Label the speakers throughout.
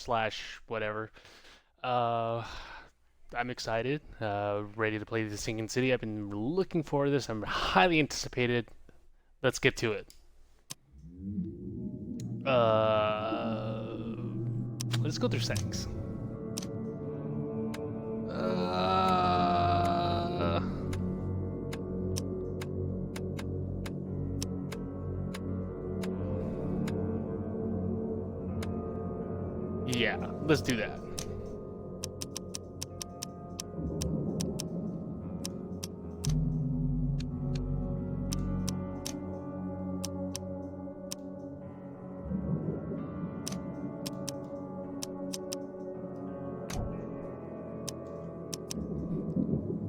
Speaker 1: slash whatever. I'm excited, ready to play the Sinking City. I've been looking forward to this. I'm highly anticipated. Let's get to it. Let's go through settings. Yeah, let's do that.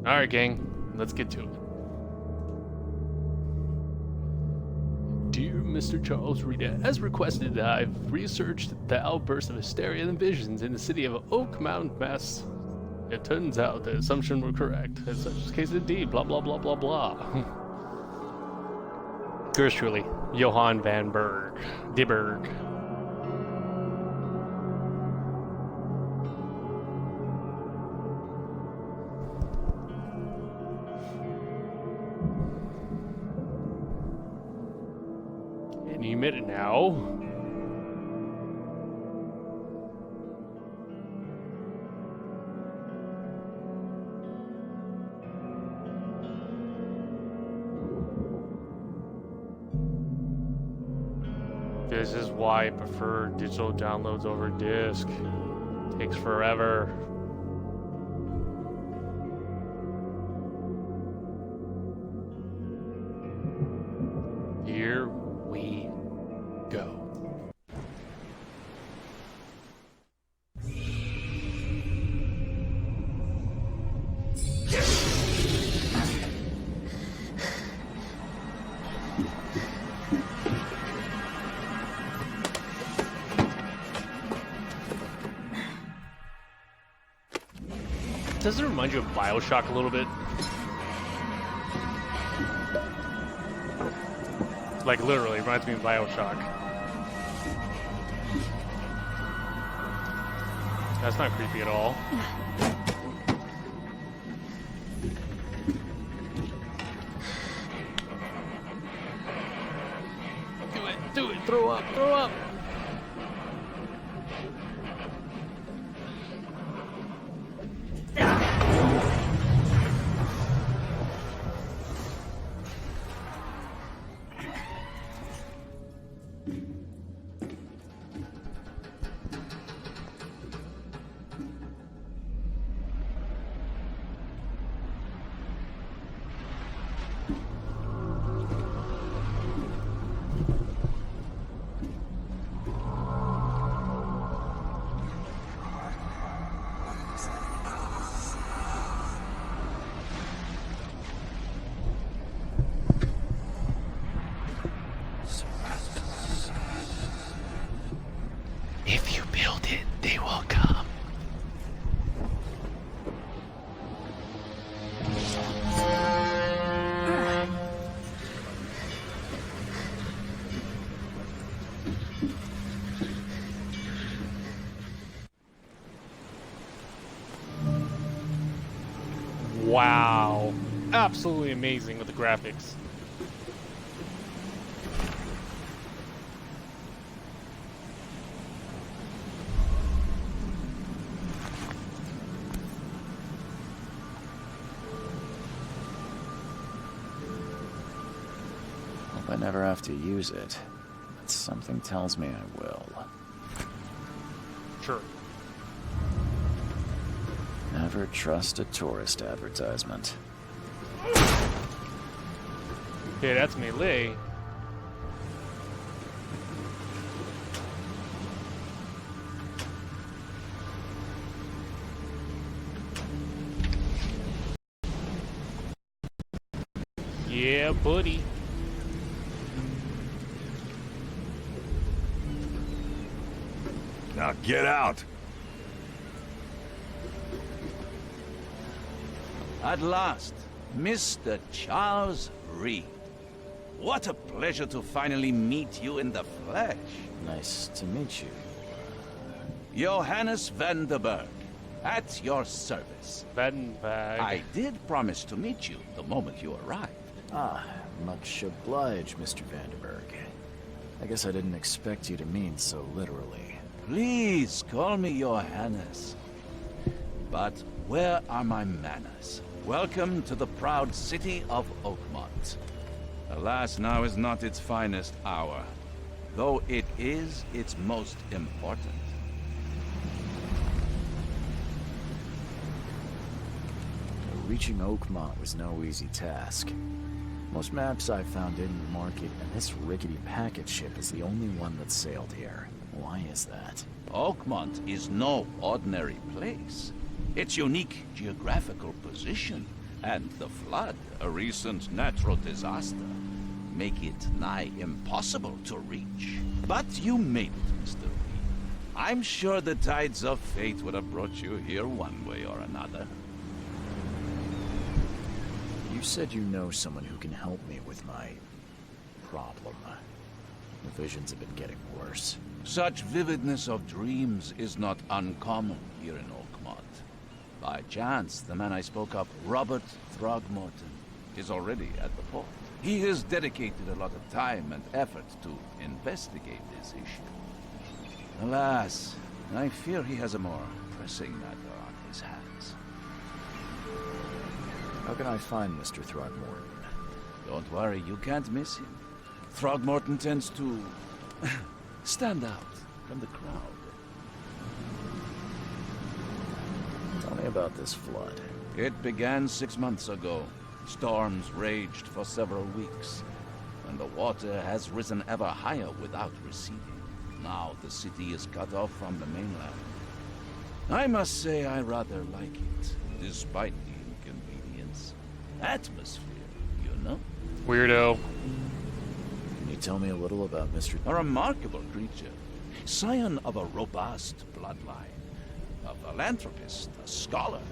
Speaker 1: Alright, gang, let's get to it. Dear Mr. Charles Rita, as requested, I've researched the outburst of hysteria and visions in the city of Oak Mountain, Mass. It turns out the assumption were correct. In such case, indeed, blah blah blah blah blah. Yours truly, Johan van Berg. Dibberg. Any minute now. This is why I prefer digital downloads over disc. Takes forever. Here we go. Does it remind you of BioShock a little bit? Like literally, reminds me of BioShock. That's not creepy at all. Do it, throw up, throw up! If you build it, they will come. Wow. Absolutely amazing with the graphics.
Speaker 2: Hope I never have to use it, but something tells me I will.
Speaker 1: Sure.
Speaker 2: Never trust a tourist advertisement.
Speaker 1: Okay, that's melee. Yeah, buddy.
Speaker 3: Now get out!
Speaker 4: At last, Mr. Charles Reed. What a pleasure to finally meet you in the flesh.
Speaker 2: Nice to meet you.
Speaker 4: Johannes van der Berg, at your service.
Speaker 1: Vandenberg.
Speaker 4: I did promise to meet you the moment you arrived.
Speaker 2: Ah, much obliged, Mr. Vanderberg. I guess I didn't expect you to mean so literally.
Speaker 4: Please call me Johannes. But where are my manners? Welcome to the proud city of Oakmont. Alas, now is not its finest hour, though it is its most important.
Speaker 2: Reaching Oakmont was no easy task. Most maps I found didn't mark it, and this rickety packet ship is the only one that sailed here. Why is that?
Speaker 4: Oakmont is no ordinary place. Its unique geographical position and the flood, a recent natural disaster, make it nigh impossible to reach. But you made it, Mr. Reed. I'm sure the tides of fate would have brought you here one way or another.
Speaker 2: You said you know someone who can help me with my problem. The visions have been getting worse.
Speaker 4: Such vividness of dreams is not uncommon here in Oakmont. By chance, the man I spoke of, Robert Throgmorton, is already at the port. He has dedicated a lot of time and effort to investigate this issue. Alas, I fear he has a more pressing matter on his hands.
Speaker 2: How can I find Mr. Throgmorton?
Speaker 4: Don't worry, you can't miss him. Throgmorton tends to stand out from the crowd.
Speaker 2: Tell me about this flood.
Speaker 4: It began 6 months ago. Storms raged for several weeks, and the water has risen ever higher without receding. Now the city is cut off from the mainland. I must say I rather like it, despite the inconvenience. Atmosphere, you know?
Speaker 1: Weirdo.
Speaker 2: Can you tell me a little about Mr.
Speaker 4: A remarkable creature, scion of a robust bloodline, a philanthropist, a scholar,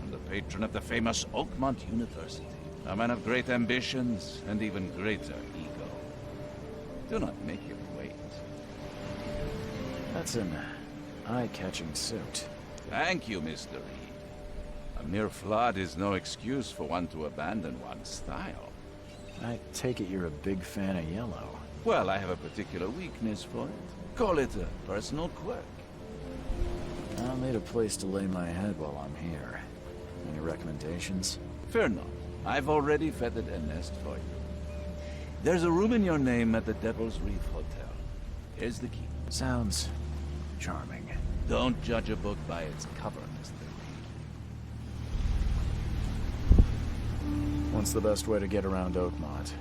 Speaker 4: and the patron of the famous Oakmont University. A man of great ambitions and even greater ego. Do not make him wait.
Speaker 2: That's an eye-catching suit.
Speaker 4: Thank you, Mr. Reed. A mere flood is no excuse for one to abandon one's style.
Speaker 2: I take it you're a big fan of yellow.
Speaker 4: Well, I have a particular weakness for it. Call it a personal quirk.
Speaker 2: I'll need a place to lay my head while I'm here. Any recommendations?
Speaker 4: Fear not. I've already feathered a nest for you. There's a room in your name at the Devil's Reef Hotel. Here's the key.
Speaker 2: Sounds charming.
Speaker 4: Don't judge a book by its cover, Mr. Reed.
Speaker 2: What's the best way to get around Oakmont?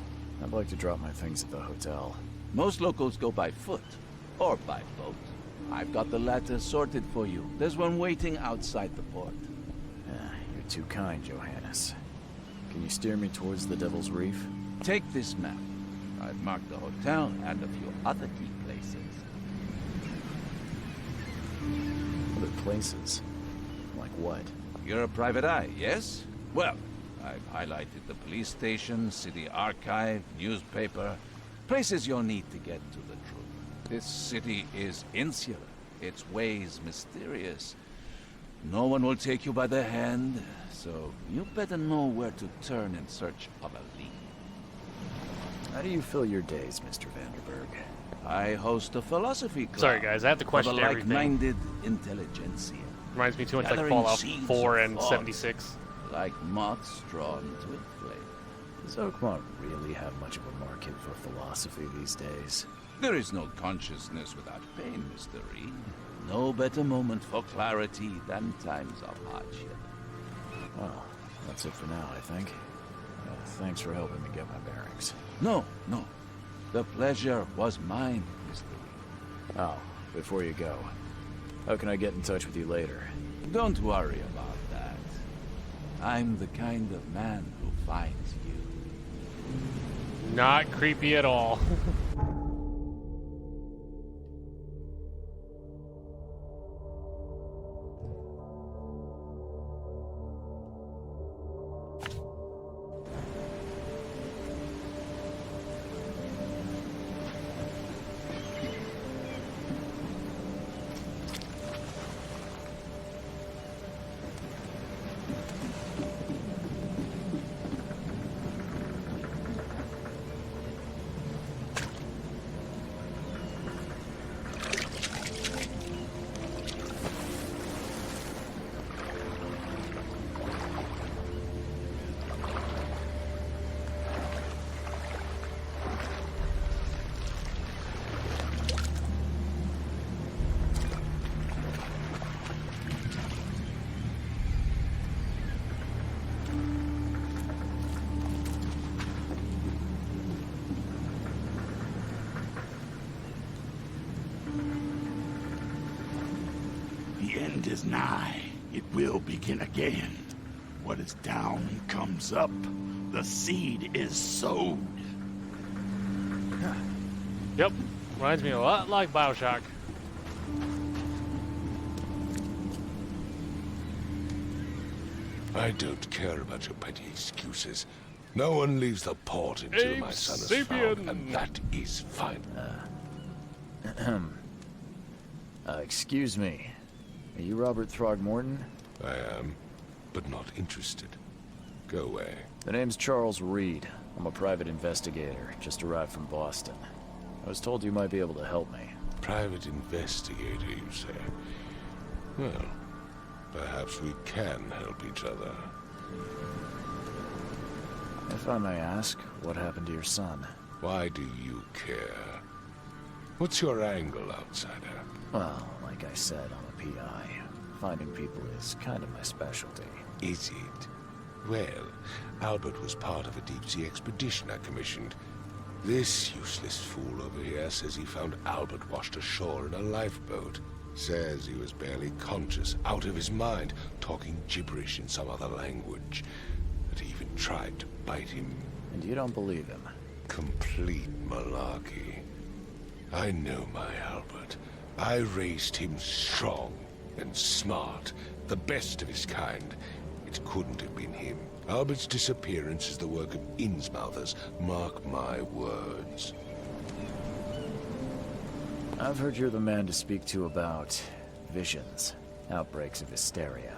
Speaker 2: I'd like to drop my things at the hotel.
Speaker 4: Most locals go by foot, or by boat. I've got the latter sorted for you. There's one waiting outside the port.
Speaker 2: You're too kind, Johannes. Can you steer me towards the Devil's Reef?
Speaker 4: Take this map. I've marked the hotel and a few other key places.
Speaker 2: Other places? Like what?
Speaker 4: You're a private eye, yes? Well, I've highlighted the police station, city archive, newspaper, places you'll need to get to the truth. This city is insular, its ways mysterious. No one will take you by the hand, so you better know where to turn in search of a lead.
Speaker 2: How do you fill your days, Mr. Vanderberg?
Speaker 4: I host a philosophy club.
Speaker 1: Sorry, guys, I have to
Speaker 4: for
Speaker 1: question
Speaker 4: the
Speaker 1: everything.
Speaker 4: like-minded intelligentsia.
Speaker 1: Reminds me too much like
Speaker 4: Gathering
Speaker 1: Fallout
Speaker 4: seeds
Speaker 1: 4
Speaker 4: of
Speaker 1: and
Speaker 4: thought.
Speaker 1: 76.
Speaker 4: Like moths drawn to a flame.
Speaker 2: Does Oakmont really have much of a market for philosophy these days?
Speaker 4: There is no consciousness without pain, Mr. Reed. No better moment for clarity than times of hardship.
Speaker 2: Well, that's it for now, I think. Thanks for helping me get my bearings.
Speaker 4: No. The pleasure was mine, Mr. Reed.
Speaker 2: Oh, before you go, how can I get in touch with you later?
Speaker 4: Don't worry about that. I'm the kind of man who finds you.
Speaker 1: Not creepy at all.
Speaker 3: The end is nigh. It will begin again. What is down comes up. The seed is sowed.
Speaker 1: Yep. Reminds me a lot like Bioshock.
Speaker 5: I don't care about your petty excuses. No one leaves the port until my son is found, and that is fine.
Speaker 2: Excuse me. Are you Robert Throgmorton?
Speaker 5: I am, but not interested. Go away.
Speaker 2: The name's Charles Reed. I'm a private investigator, just arrived from Boston. I was told you might be able to help me.
Speaker 5: Private investigator, you say? Well, perhaps we can help each other.
Speaker 2: If I may ask, what happened to your son?
Speaker 5: Why do you care? What's your angle, outsider?
Speaker 2: Well, like I said, I'm a PI. Finding people is kind of my specialty.
Speaker 5: Is it? Well, Albert was part of a deep-sea expedition I commissioned. This useless fool over here says he found Albert washed ashore in a lifeboat. Says he was barely conscious, out of his mind, talking gibberish in some other language. That he even tried to bite him.
Speaker 2: And you don't believe him?
Speaker 5: Complete malarkey. I know my Albert. I raised him strong and smart, the best of his kind. It couldn't have been him. Albert's disappearance is the work of Innsmouthers, mark my words.
Speaker 2: I've heard you're the man to speak to about visions, outbreaks of hysteria.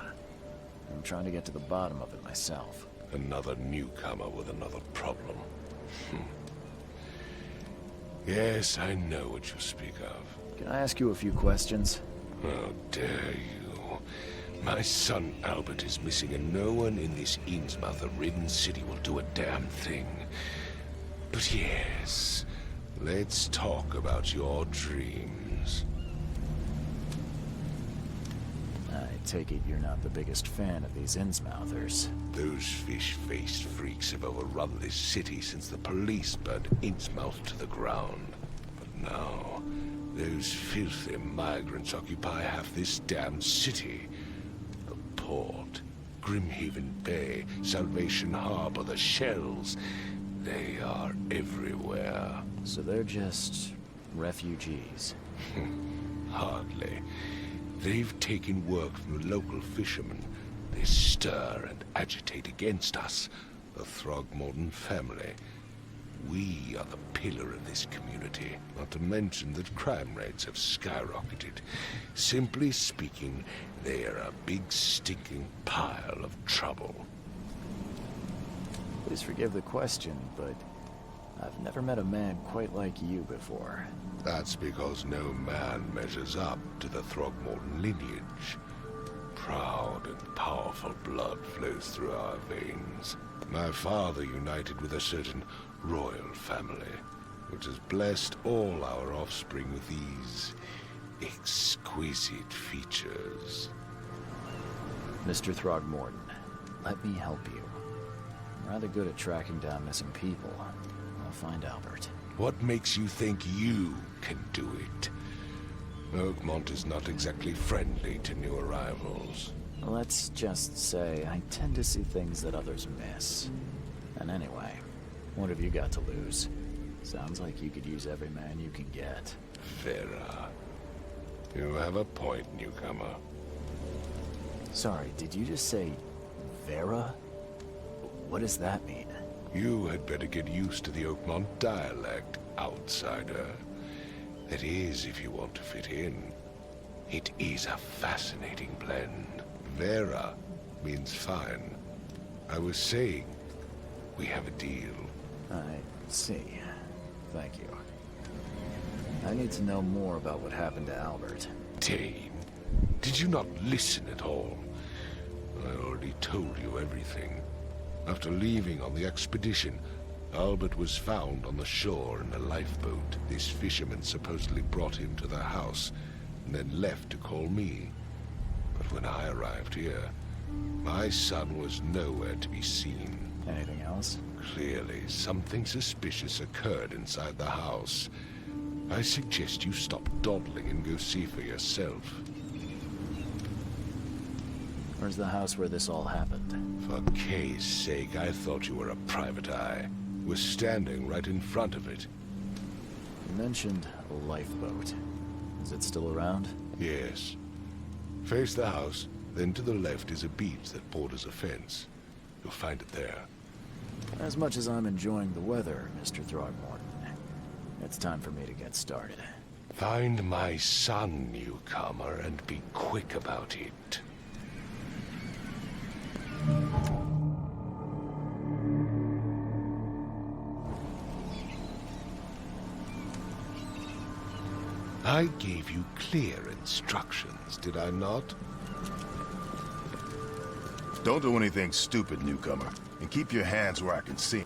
Speaker 2: I'm trying to get to the bottom of it myself.
Speaker 5: Another newcomer with another problem. Yes, I know what you speak of.
Speaker 2: Can I ask you a few questions?
Speaker 5: How dare you? My son Albert is missing, and no one in this Innsmouther-ridden city will do a damn thing. But yes, let's talk about your dreams.
Speaker 2: I take it you're not the biggest fan of these Innsmouthers.
Speaker 5: Those fish-faced freaks have overrun this city since the police burned Innsmouth to the ground. But now, those filthy migrants occupy half this damn city. The port, Grimhaven Bay, Salvation Harbor, the shells, they are everywhere.
Speaker 2: So they're just refugees?
Speaker 5: Hardly. They've taken work from the local fishermen. They stir and agitate against us, the Throgmorton family. We are the pillar of this community, not to mention that crime rates have skyrocketed. Simply speaking, they are a big stinking pile of trouble.
Speaker 2: Please forgive the question, but I've never met a man quite like you before.
Speaker 5: That's because no man measures up to the Throgmorton lineage. Proud and powerful blood flows through our veins. My father united with a certain royal family, which has blessed all our offspring with these exquisite features.
Speaker 2: Mr. Throgmorton, let me help you. I'm rather good at tracking down missing people. I'll find Albert.
Speaker 5: What makes you think you can do it? Oakmont is not exactly friendly to new arrivals.
Speaker 2: Let's just say I tend to see things that others miss. And anyway, what have you got to lose? Sounds like you could use every man you can get.
Speaker 5: Vera. You have a point, newcomer.
Speaker 2: Sorry, did you just say Vera? What does that mean?
Speaker 5: You had better get used to the Oakmont dialect, outsider. That is, if you want to fit in. It is a fascinating blend. Vera means fine. I was saying, we have a deal.
Speaker 2: I see. Thank you. I need to know more about what happened to Albert.
Speaker 5: Dane, did you not listen at all? I already told you everything. After leaving on the expedition, Albert was found on the shore in a lifeboat. This fisherman supposedly brought him to the house, and then left to call me. But when I arrived here, my son was nowhere to be seen.
Speaker 2: Anything else?
Speaker 5: Clearly, something suspicious occurred inside the house. I suggest you stop dawdling and go see for yourself.
Speaker 2: Where's the house where this all happened?
Speaker 5: For Kay's sake, I thought you were a private eye. We're standing right in front of it.
Speaker 2: You mentioned a lifeboat. Is it still around?
Speaker 5: Yes. Face the house, then to the left is a beach that borders a fence. You'll find it there.
Speaker 2: As much as I'm enjoying the weather, Mr. Throgmorton, it's time for me to get started.
Speaker 5: Find my son, newcomer, and be quick about it. I gave you clear instructions, did I not?
Speaker 6: Don't do anything stupid, newcomer, and keep your hands where I can see.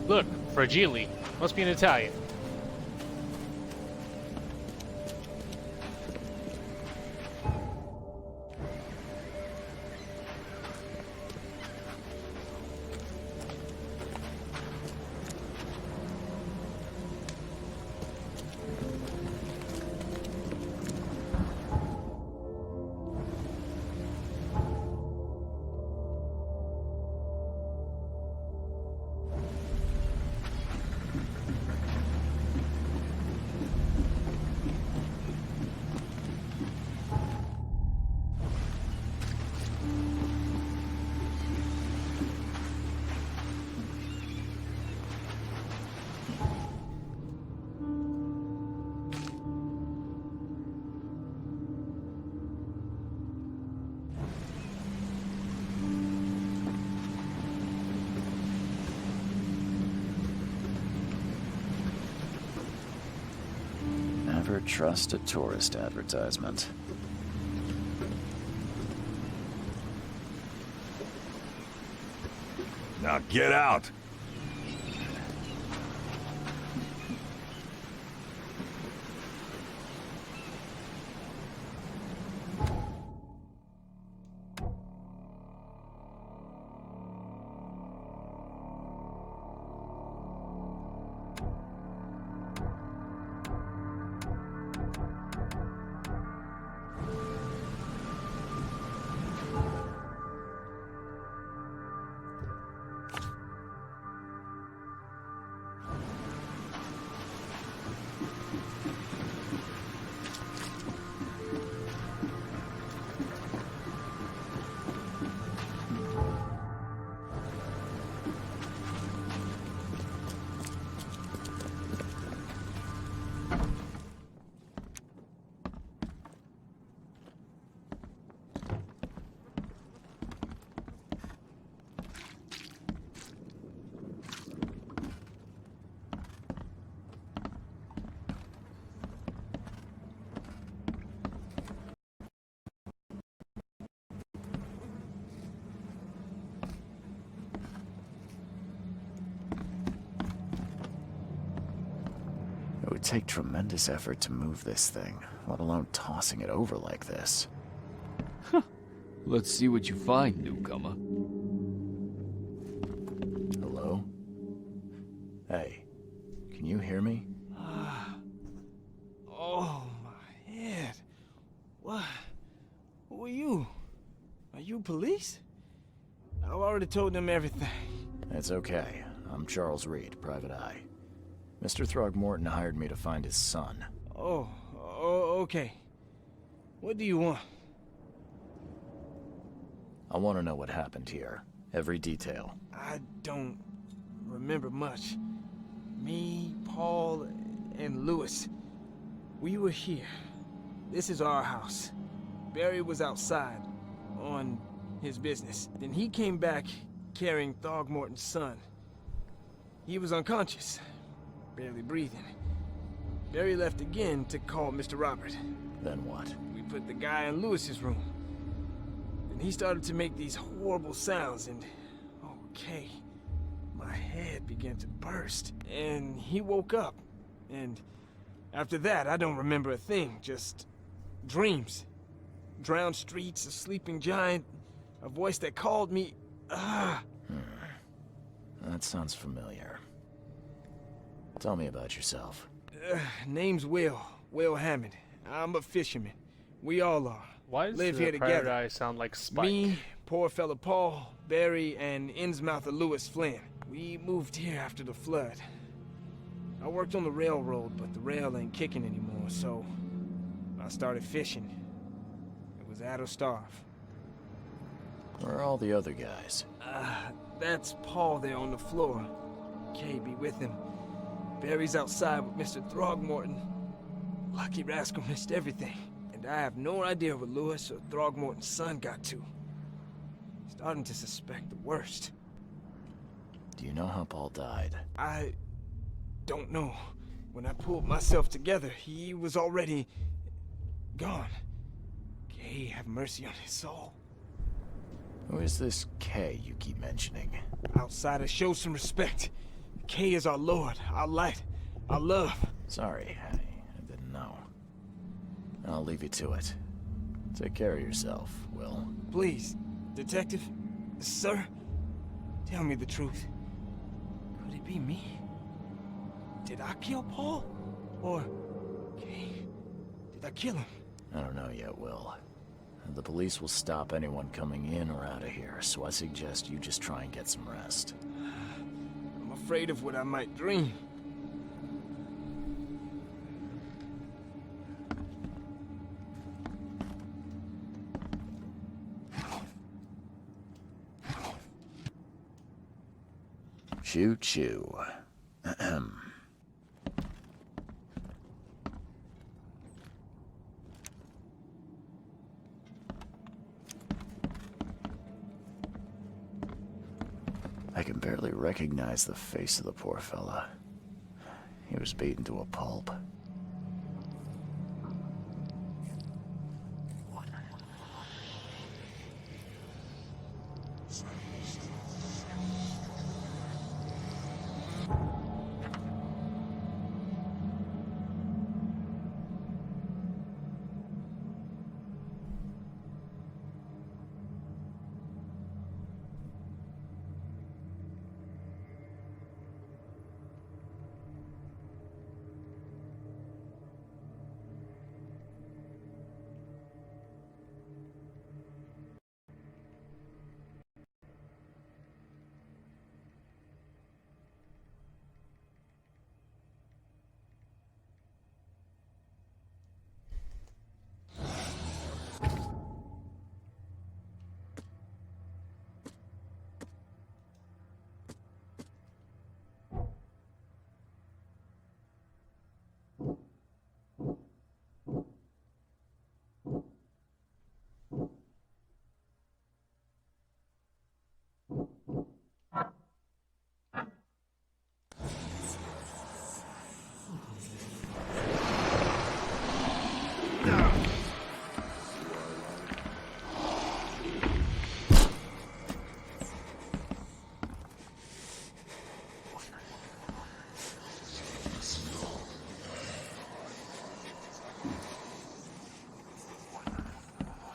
Speaker 7: Look, fragile. Must be in Italian.
Speaker 2: Never trust a tourist advertisement.
Speaker 6: Now get out!
Speaker 2: It would take tremendous effort to move this thing, let alone tossing it over like this.
Speaker 8: Let's see what you find, newcomer.
Speaker 2: Hello? Hey, can you hear me?
Speaker 9: Oh, my head. What? Who are you? Are you police? I've already told them everything.
Speaker 2: It's okay. I'm Charles Reed, Private Eye. Mr. Throgmorton hired me to find his son.
Speaker 9: Oh, okay. What do you want?
Speaker 2: I want to know what happened here. Every detail.
Speaker 9: I don't remember much. Me, Paul, and Lewis. We were here. This is our house. Barry was outside, on his business. Then he came back carrying Throgmorton's son. He was unconscious, barely breathing. Barry left again to call Mr. Robert.
Speaker 2: Then what?
Speaker 9: We put the guy in Lewis's room. Then he started to make these horrible sounds and... okay, my head began to burst. And he woke up. And after that, I don't remember a thing, just dreams. Drowned streets, a sleeping giant, a voice that called me.
Speaker 2: That sounds familiar. Tell me about yourself.
Speaker 9: Name's Will Hammond. I'm a fisherman. We all are.
Speaker 7: Why does
Speaker 9: Live
Speaker 7: the
Speaker 9: here
Speaker 7: pirate
Speaker 9: together.
Speaker 7: eye sound like Spike?
Speaker 9: Me, poor fella Paul, Barry, and Innsmouther Lewis Flynn. We moved here after the flood. I worked on the railroad, but the rail ain't kicking anymore, so I started fishing. It was at or starve.
Speaker 2: Where are all the other guys?
Speaker 9: That's Paul there on the floor. Kay be with him. Barry's outside with Mr. Throgmorton. Lucky rascal missed everything. And I have no idea where Lewis or Throgmorton's son got to. Starting to suspect the worst.
Speaker 2: Do you know how Paul died?
Speaker 9: I don't know. When I pulled myself together, he was already gone. Kay have mercy on his soul.
Speaker 2: Who is this K you keep mentioning?
Speaker 9: Outsiders, show some respect. Kay is our lord, our light, our love.
Speaker 2: Sorry, I didn't know. I'll leave you to it. Take care of yourself, Will.
Speaker 9: Please, detective, sir, tell me the truth. Could it be me? Did I kill Paul? Or, Kay, did I kill him?
Speaker 2: I don't know yet, Will. The police will stop anyone coming in or out of here, so I suggest you just try and get some rest.
Speaker 9: I'm afraid of what I might dream.
Speaker 2: Choo-choo. Ahem. I can barely recognize the face of the poor fella. He was beaten to a pulp.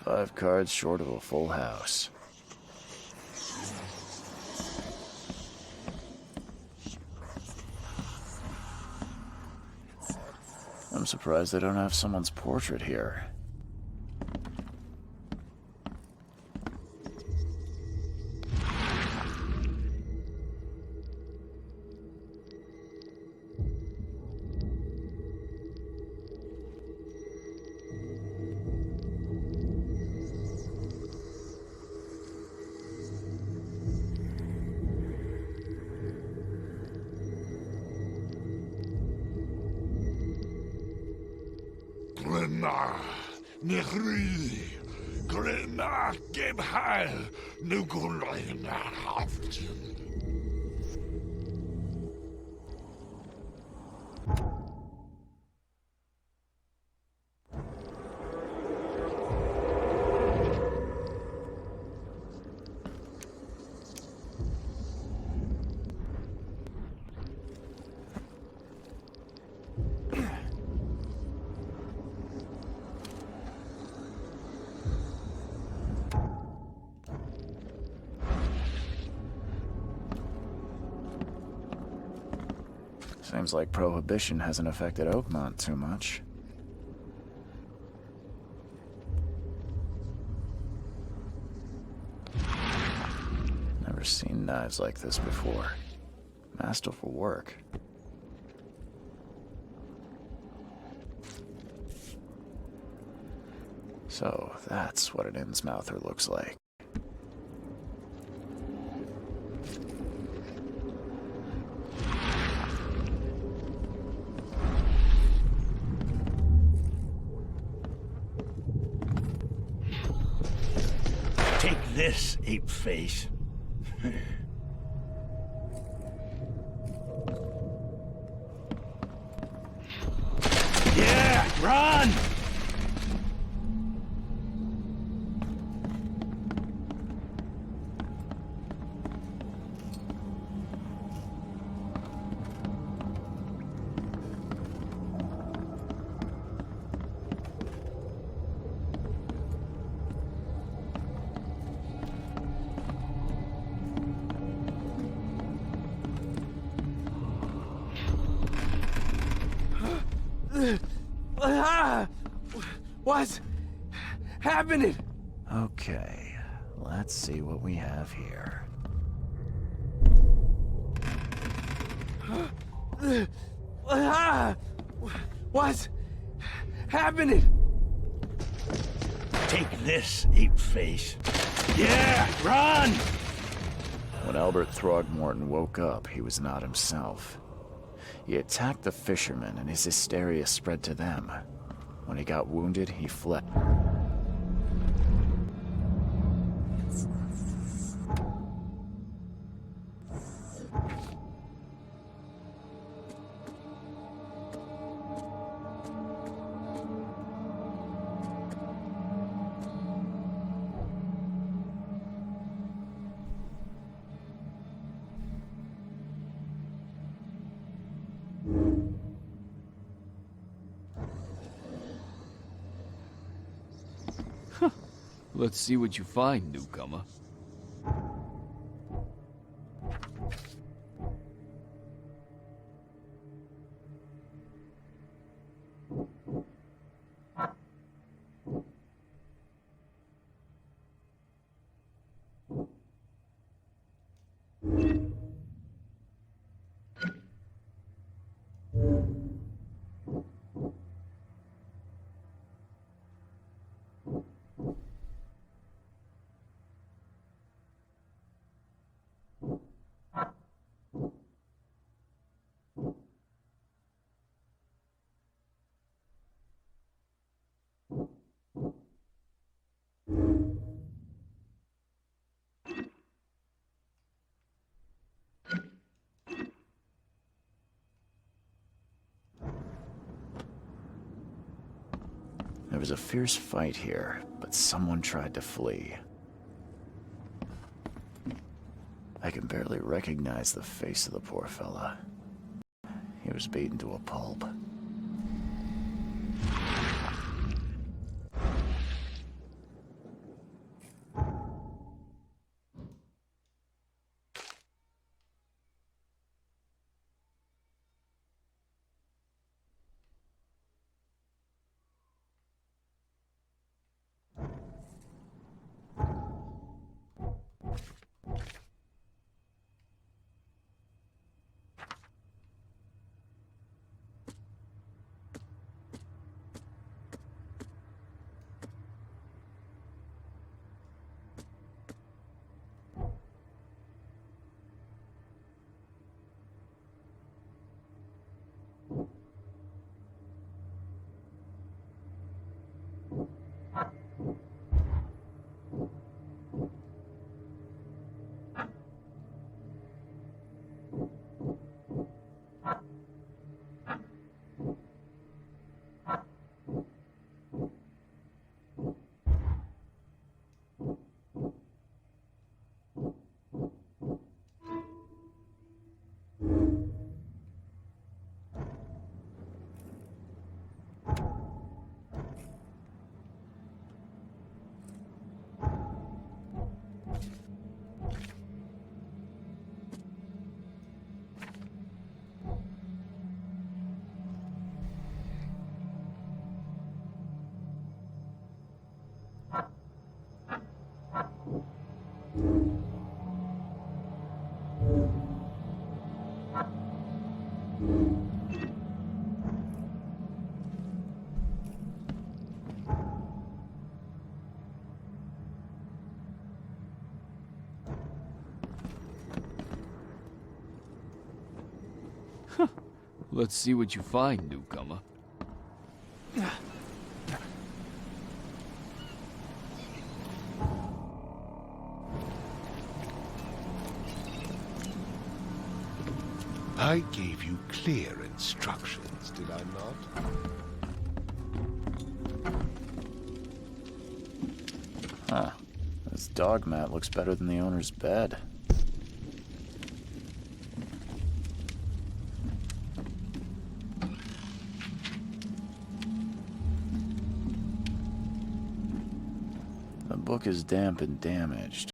Speaker 2: Five cards short of a full house. I'm surprised they don't have someone's portrait here.
Speaker 3: Grina Gebheil Nugulinhaft.
Speaker 2: Seems like Prohibition hasn't affected Oakmont too much. Never seen knives like this before. Masterful work. So, that's what an Innsmouther looks like.
Speaker 3: Take this, ape face. Yeah, run!
Speaker 9: What's happening?
Speaker 2: Okay, let's see what we have here.
Speaker 9: What's happening?
Speaker 3: Take this, ape face. Yeah, run!
Speaker 2: When Albert Throgmorton woke up, he was not himself. He attacked the fishermen, and his hysteria spread to them. When he got wounded, he fled.
Speaker 8: Let's see what you find, newcomer.
Speaker 2: There was a fierce fight here, but someone tried to flee. I can barely recognize the face of the poor fella. He was beaten to a pulp.
Speaker 8: Let's see what you find, newcomer.
Speaker 5: I gave you clear instructions, did I not?
Speaker 2: Huh. This dog mat looks better than the owner's bed. The book is damp and damaged.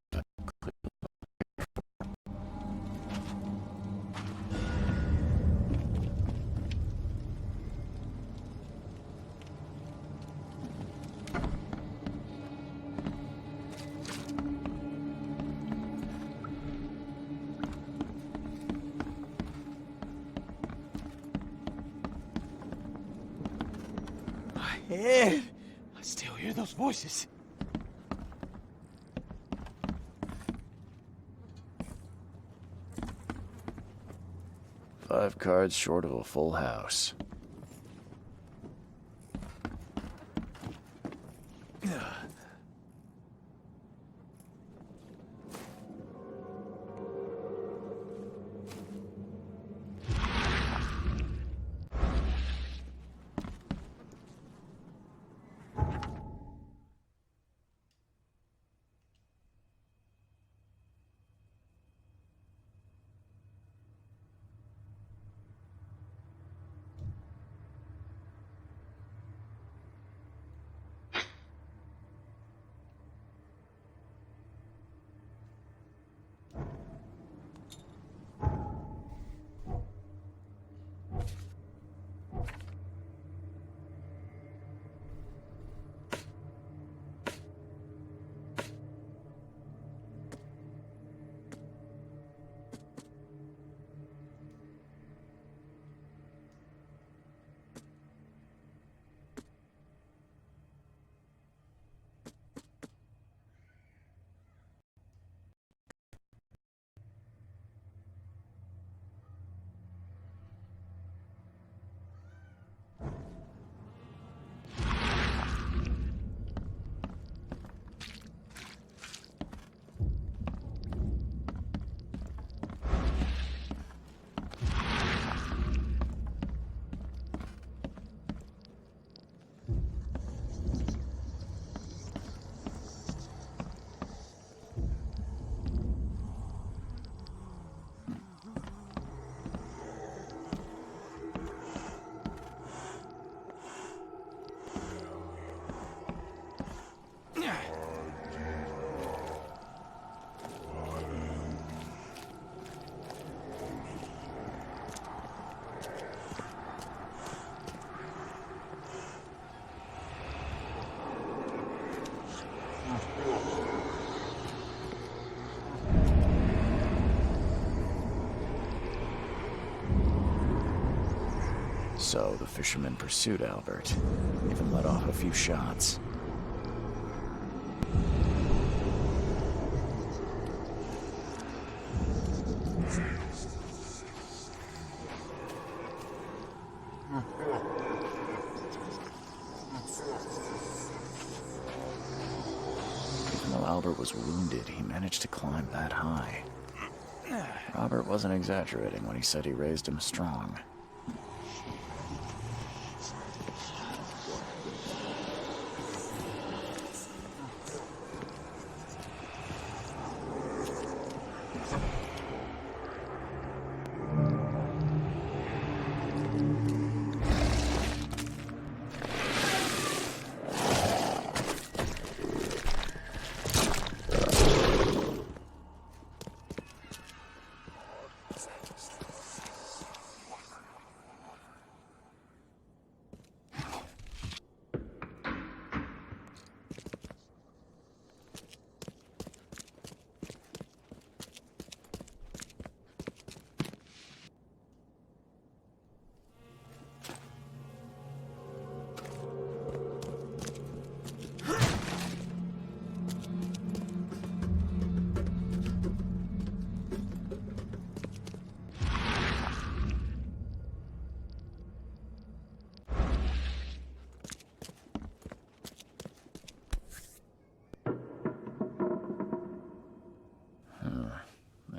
Speaker 9: Ed, I still hear those voices.
Speaker 2: Five cards short of a full house. So the fisherman pursued Albert, even let off a few shots. Even though Albert was wounded, he managed to climb that high. Robert wasn't exaggerating when he said he raised him strong.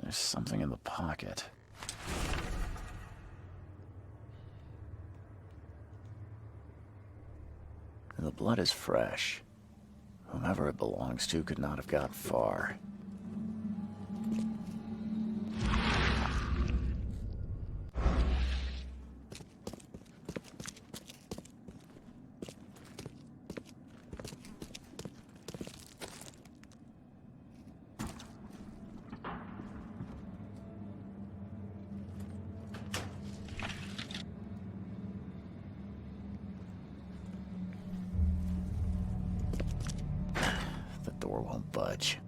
Speaker 2: There's something in the pocket. The blood is fresh. Whomever it belongs to could not have got far. The door won't budge.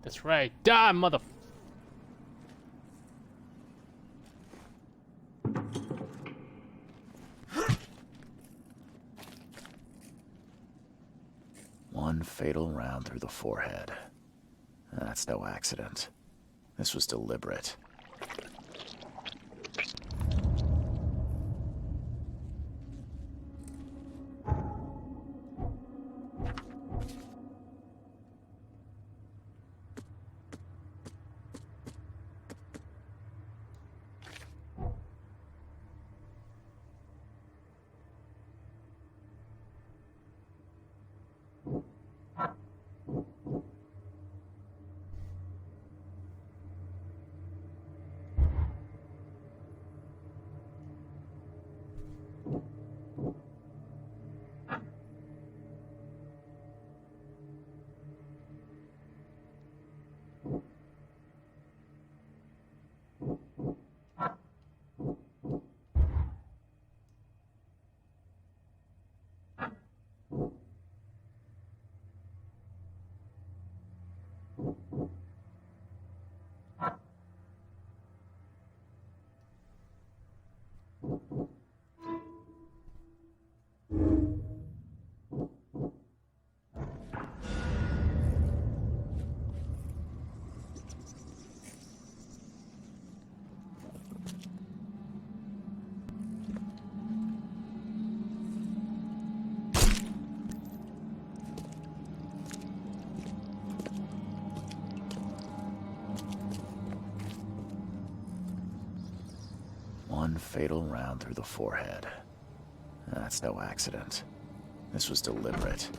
Speaker 7: That's right. Die, mother.
Speaker 2: One fatal round through the forehead. That's no accident. This was deliberate. One fatal round through the forehead. That's no accident. This was deliberate.